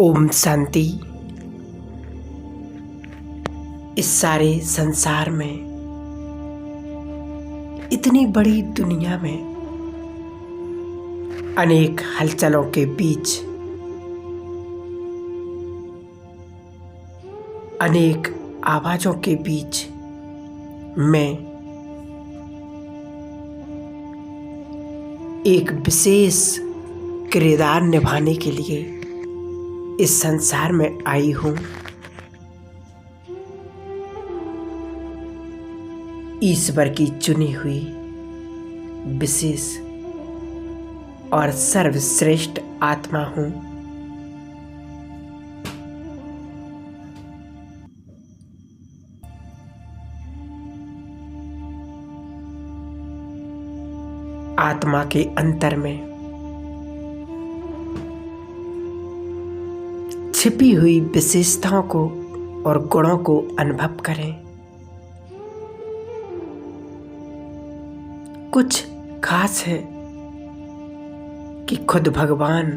ओम शांति। इस सारे संसार में, इतनी बड़ी दुनिया में, अनेक हलचलों के बीच, अनेक आवाजों के बीच मैं एक विशेष किरदार निभाने के लिए इस संसार में आई हूँ। ईश्वर की चुनी हुई विशेष और सर्वश्रेष्ठ आत्मा हूँ। आत्मा के अंतर में छिपी हुई विशेषताओं को और गुणों को अनुभव करें। कुछ खास है कि खुद भगवान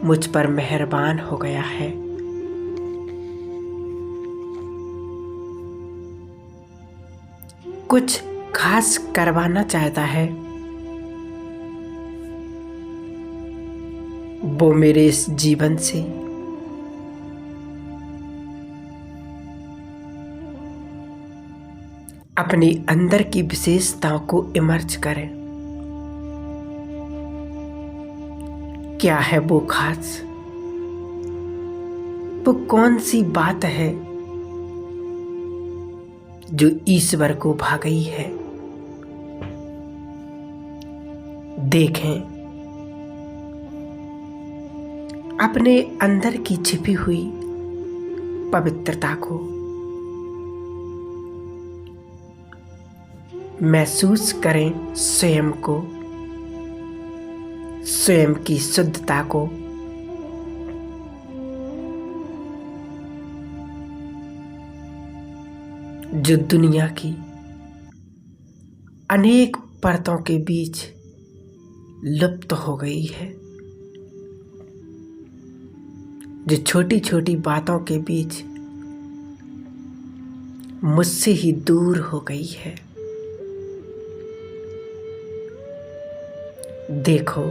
मुझ पर मेहरबान हो गया है। कुछ खास करवाना चाहता है, वो मेरे इस जीवन से अपनी अंदर की विशेषताओं को इमर्ज करें। क्या है वो खास? वो कौन सी बात है जो ईश्वर को भा गई है? देखें अपने अंदर की छिपी हुई पवित्रता को, महसूस करें स्वयं को, स्वयं की शुद्धता को। जो दुनिया की अनेक परतों के बीच लुप्त हो गई है, जो छोटी छोटी बातों के बीच मुझसे ही दूर हो गई है। देखो,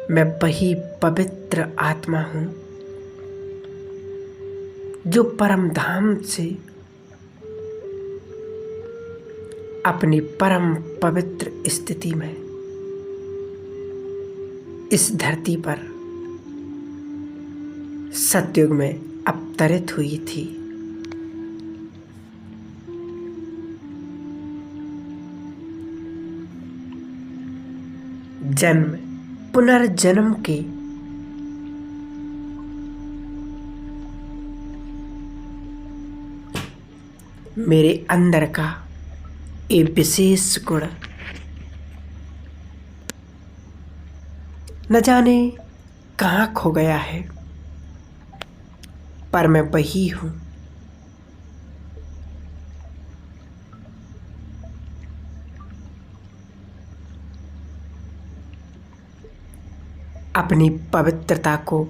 मैं वही पवित्र आत्मा हूँ जो परम धाम से अपनी परम पवित्र स्थिति में इस धरती पर सतयुग में अवतरित हुई थी। जन्म पुनर्जन्म के मेरे अंदर का एक विशेष गुण न जाने कहाँ खो गया है, पर मैं वही हूँ। अपनी पवित्रता को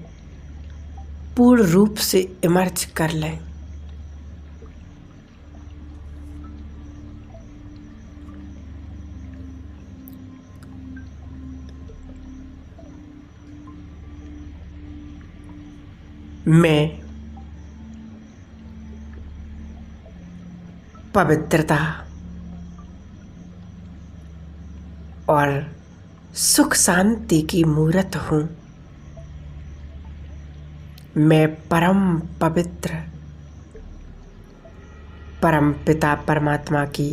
पूर्ण रूप से इमर्ज कर लें। मैं पवित्रता और सुख शांति की मूर्त हूँ। मैं परम पवित्र परम पिता परमात्मा की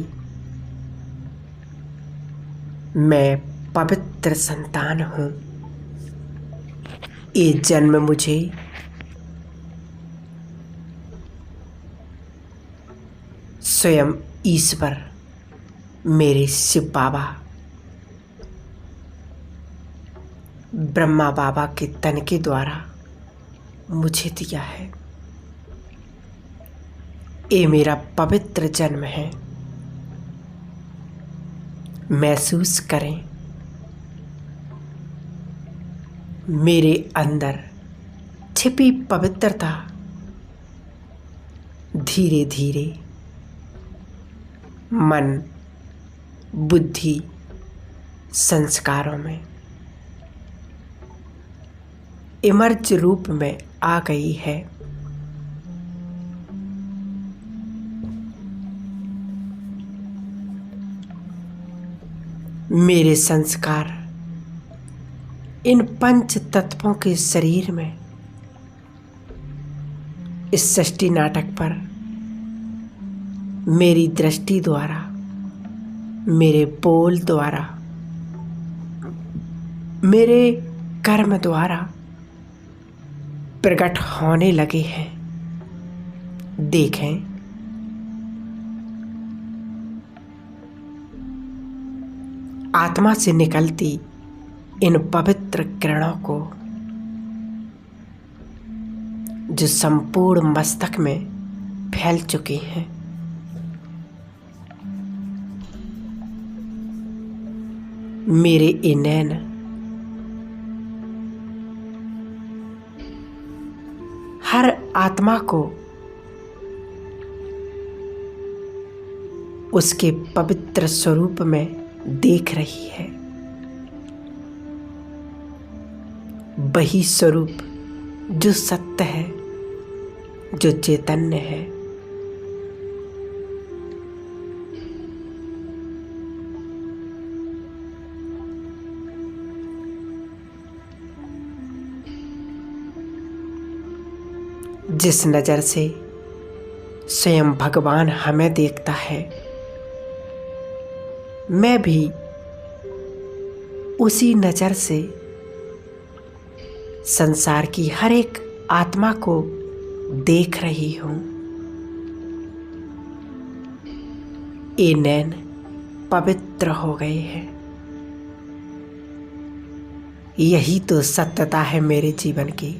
मैं पवित्र संतान हूँ। ये जन्म मुझे स्वयं ईश्वर, मेरे शिव बाबा, ब्रह्मा बाबा के तन के द्वारा मुझे दिया है। ये मेरा पवित्र जन्म है। महसूस करें मेरे अंदर छिपी पवित्रता धीरे धीरे मन, बुद्धि, संस्कारों में इमर्ज रूप में आ गई है। मेरे संस्कार इन पंच तत्वों के शरीर में इस सृष्टि नाटक पर मेरी दृष्टि द्वारा, मेरे बोल द्वारा, मेरे कर्म द्वारा प्रकट होने लगे हैं। देखें, आत्मा से निकलती इन पवित्र किरणों को जो संपूर्ण मस्तक में फैल चुकी हैं, मेरे ये नैन हर आत्मा को उसके पवित्र स्वरूप में देख रही है। वही स्वरूप जो सत्य है, जो चैतन्य है। जिस नज़र से स्वयं भगवान हमें देखता है, मैं भी उसी नज़र से संसार की हर एक आत्मा को देख रही हूँ। ये नैन पवित्र हो गए हैं। यही तो सत्यता है मेरे जीवन की।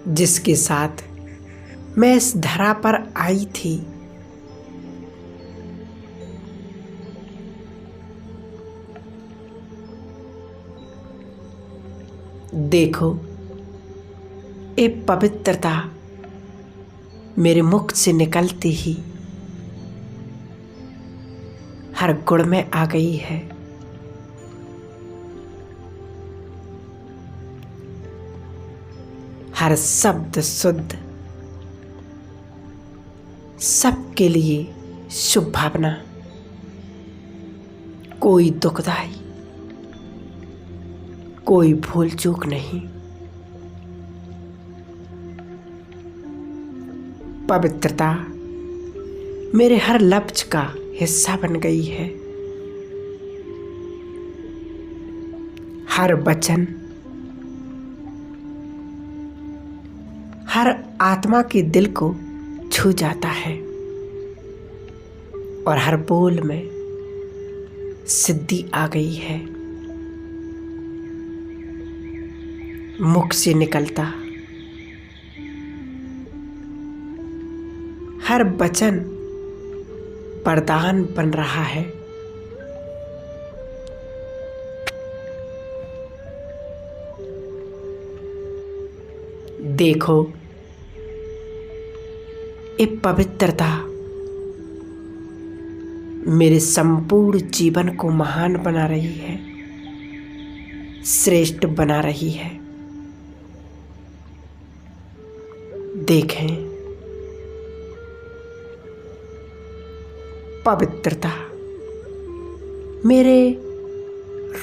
जिसके साथ मैं इस धरा पर आई थी, देखो ये पवित्रता मेरे मुख से निकलती ही हर गुण में आ गई है। हर शब्द शुद्ध, सबके लिए शुभ भावना, कोई दुखदाई, कोई भूल चूक नहीं। पवित्रता मेरे हर लक्ष्य का हिस्सा बन गई है। हर वचन, हर आत्मा के दिल को छू जाता है और हर बोल में सिद्धि आ गई है। मुख से निकलता हर वचन वरदान बन रहा है। देखो, ये पवित्रता मेरे संपूर्ण जीवन को महान बना रही है, श्रेष्ठ बना रही है। देखें, पवित्रता मेरे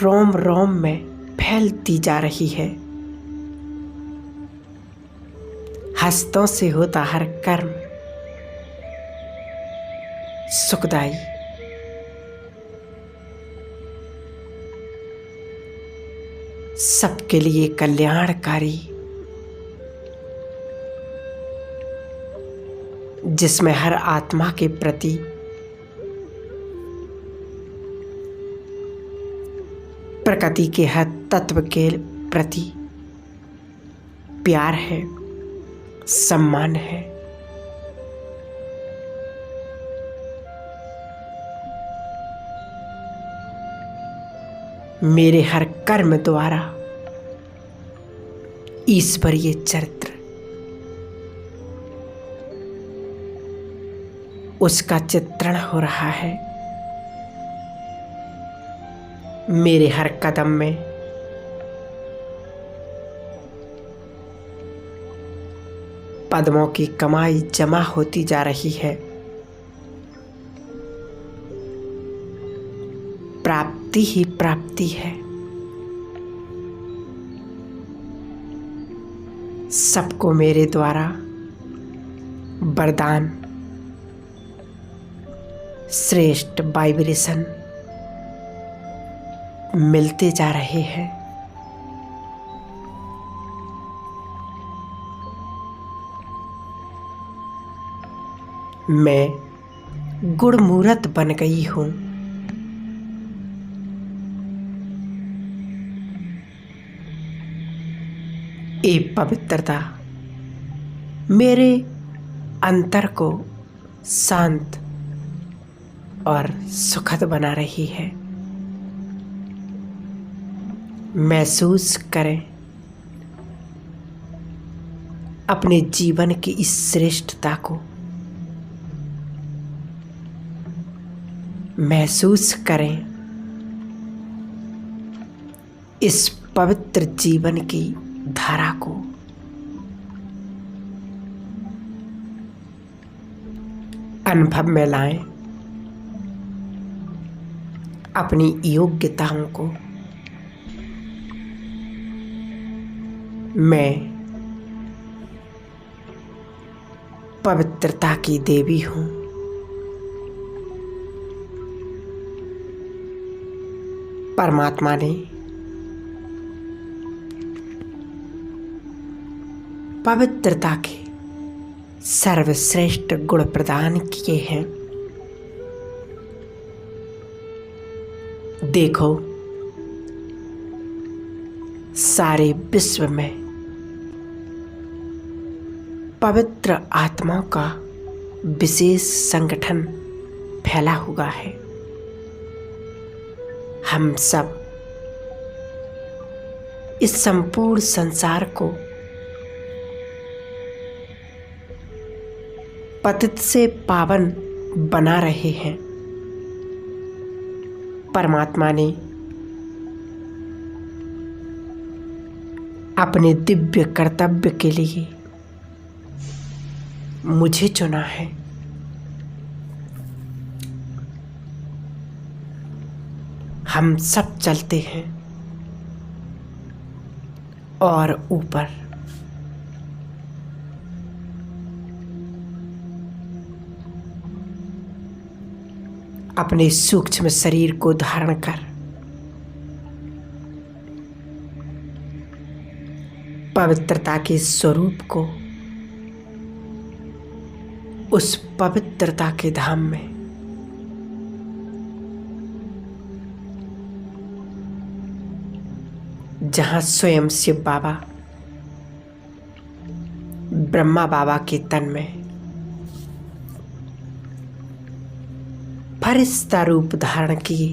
रोम रोम में फैलती जा रही है। हस्तों से होता हर कर्म सुखदाई, सबके लिए कल्याणकारी, जिसमें हर आत्मा के प्रति प्रकृति के हर तत्व के प्रति प्यार है, सम्मान है। मेरे हर कर्म द्वारा ईश्वरीय चरित्र उसका चित्रण हो रहा है। मेरे हर कदम में पद्मों की कमाई जमा होती जा रही है। प्राप्ति ही प्राप्ति है। सबको मेरे द्वारा वरदान, श्रेष्ठ वाइब्रेशन मिलते जा रहे हैं। मैं गुणमूर्त बन गई हूँ। ये पवित्रता मेरे अंतर को शांत और सुखद बना रही है। महसूस करें अपने जीवन की इस श्रेष्ठता को। महसूस करें इस पवित्र जीवन की धारा को। अनुभव में लाएं अपनी योग्यताओं को। मैं पवित्रता की देवी हूँ। परमात्मा ने पवित्रता के सर्वश्रेष्ठ गुण प्रदान किए हैं। देखो, सारे विश्व में पवित्र आत्माओं का विशेष संगठन फैला हुआ है। हम सब इस संपूर्ण संसार को पतित से पावन बना रहे हैं। परमात्मा ने अपने दिव्य कर्तव्य के लिए मुझे चुना है। हम सब चलते हैं और ऊपर अपने सूक्ष्म शरीर को धारण कर पवित्रता के स्वरूप को उस पवित्रता के धाम में जहाँ स्वयं शिव बाबा ब्रह्मा बाबा के तन में फरिश्ता रूप धारण किए,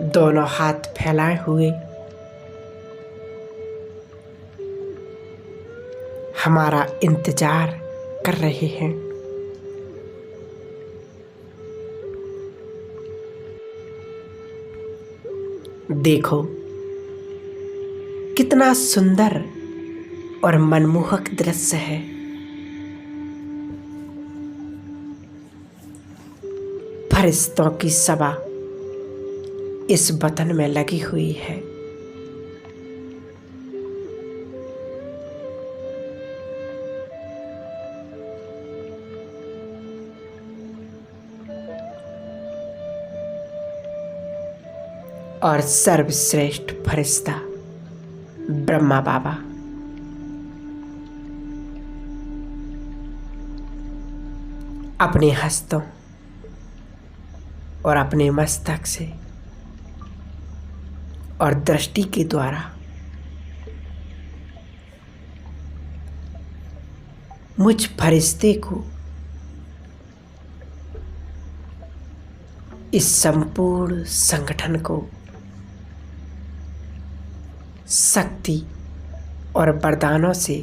दोनों हाथ फैलाए हुए हमारा इंतजार कर रहे हैं। देखो कितना सुंदर और मनमोहक दृश्य है। फरिश्तों की सभा इस वतन में लगी हुई है। और सर्वश्रेष्ठ फरिश्ता ब्रह्मा बाबा अपने हस्तों और अपने मस्तक से और दृष्टि के द्वारा मुझ फरिश्ते को इस संपूर्ण संगठन को शक्ति और वरदानों से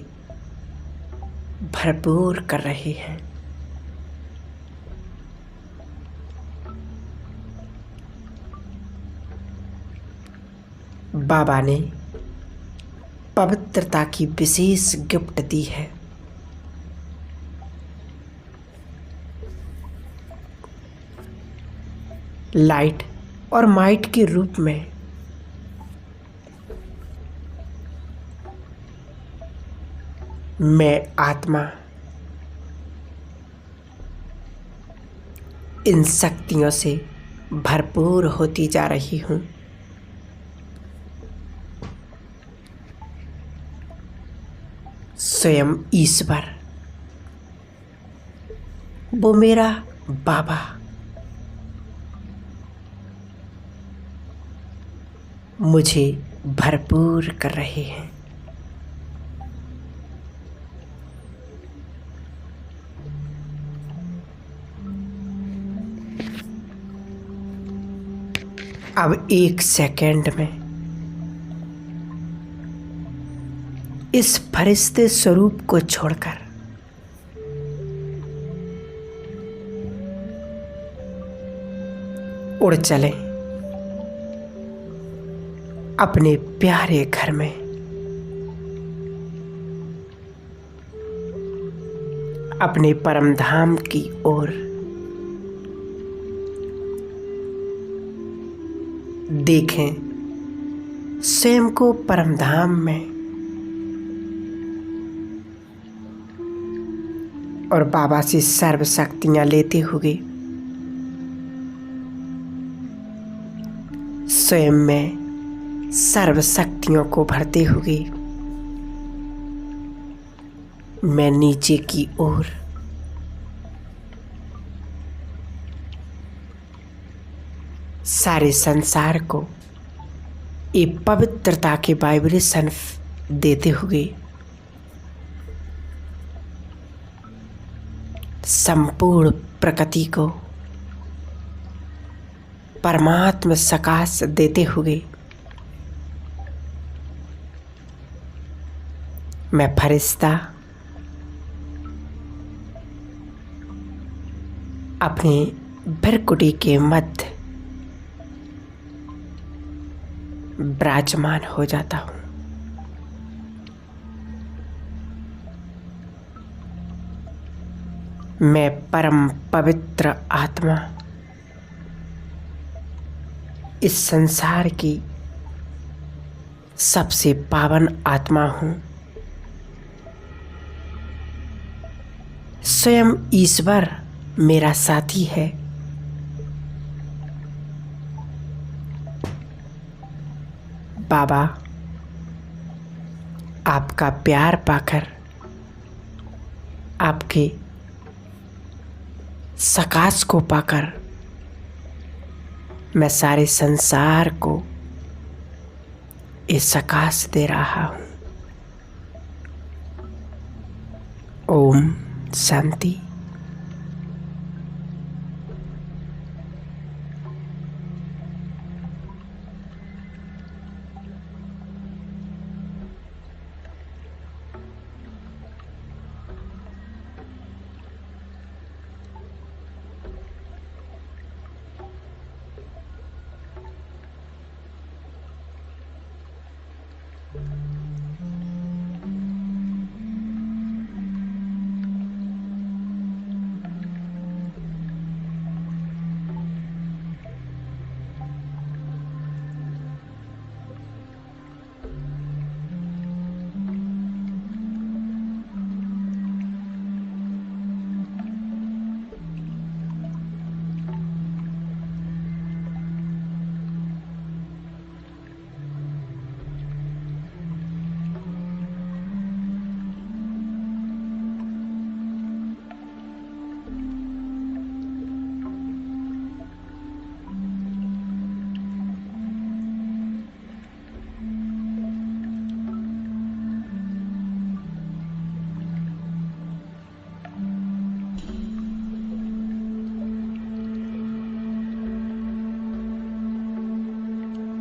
भरपूर कर रहे हैं। बाबा ने पवित्रता की विशेष गिफ्ट दी है। लाइट और माइट के रूप में मैं आत्मा इन शक्तियों से भरपूर होती जा रही हूँ। स्वयं ईश्वर, वो मेरा बाबा, मुझे भरपूर कर रहे हैं। अब 1 सेकंड में इस फरिश्ते स्वरूप को छोड़कर उड़ चले अपने प्यारे घर में। अपने परम धाम की ओर देखें, स्वयं को परम धाम में और बाबा से सर्व शक्तियां लेते हुए स्वयं में सर्व शक्तियों को भरते हुए मैं नीचे की ओर सारे संसार को एक पवित्रता के वाइब्रेशन देते हुए संपूर्ण प्रकृति को परमात्म सकाश देते हुए मैं फरिश्ता अपने भ्रकुटी के मध्य विराजमान हो जाता हूँ। मैं परम पवित्र आत्मा इस संसार की सबसे पावन आत्मा हूँ। स्वयं ईश्वर मेरा साथी है। बाबा, आपका प्यार पाकर, आपके सकाश को पाकर मैं सारे संसार को ये सकाश दे रहा हूँ। ओम शांति।